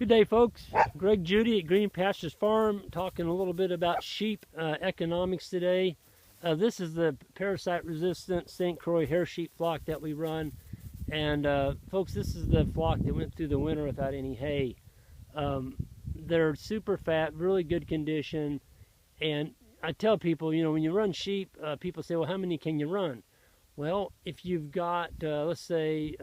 Good day, folks. Greg Judy at Green Pastures Farm, talking a little bit about sheep economics today. This is the parasite-resistant St. Croix hair sheep flock that we run. And folks, this is the flock that went through the winter without any hay. They're super fat, really good condition. And I tell people, you know, when you run sheep, people say, well, how many can you run? Well, if you've got, let's say,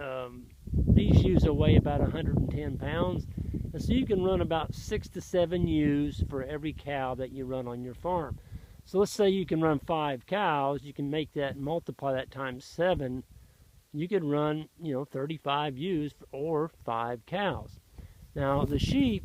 these ewes will weigh about 110 pounds. And so you can run about 6 to 7 ewes for every cow that you run on your farm. So let's say you can run 5 cows, you can make that, multiply that times 7. You could run, you know, 35 ewes or 5 cows. Now the sheep,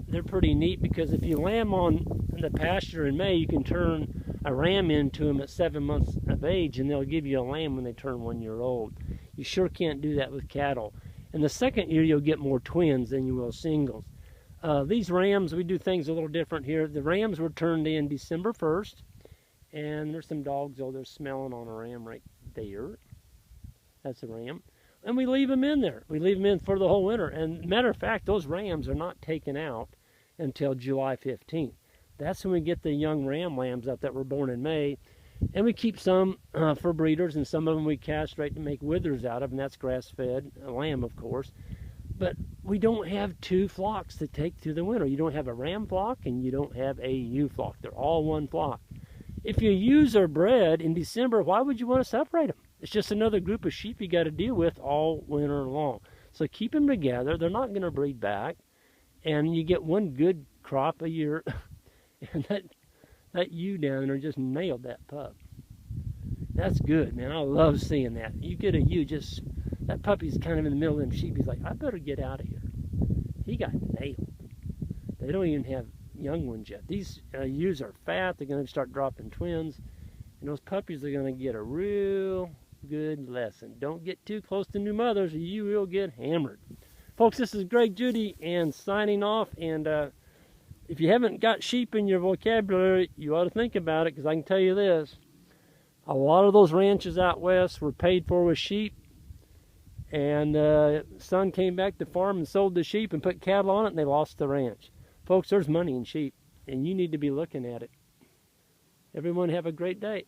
they're pretty neat because if you lamb on the pasture in May, you can turn a ram into them at 7 months of age and they'll give you a lamb when they turn 1 year old. You sure can't do that with cattle. In the second year, you'll get more twins than you will singles. These rams, we do things a little different here. The rams were turned in December 1st, and there's some dogs, oh, they're smelling on a ram right there. That's a ram. And we leave them in there. We leave them in for the whole winter. And matter of fact, those rams are not taken out until July 15th. That's when we get the young ram lambs up that were born in May. And we keep some for breeders, and some of them we castrate to make withers out of, and that's grass-fed lamb, of course. But we don't have 2 flocks to take through the winter. You don't have a ram flock, and you don't have a ewe flock. They're all one flock. If your ewes are bred in December, why would you want to separate them? It's just another group of sheep you got to deal with all winter long. So keep them together. They're not going to breed back, and you get one good crop a year. And that ewe down there just nailed that pup. That's good, man. I love seeing that. You get a ewe, just that puppy's kind of in the middle of them sheep. He's like, I better get out of here. He got nailed. They don't even have young ones yet. These ewes are fat. They're going to start dropping twins. And those puppies are going to get a real good lesson. Don't get too close to new mothers or you will get hammered. Folks, this is Greg Judy and signing off. And if you haven't got sheep in your vocabulary, you ought to think about it, because I can tell you this. A lot of those ranches out west were paid for with sheep, and son came back to farm and sold the sheep and put cattle on it, and they lost the ranch. Folks, there's money in sheep, and you need to be looking at it. Everyone have a great day.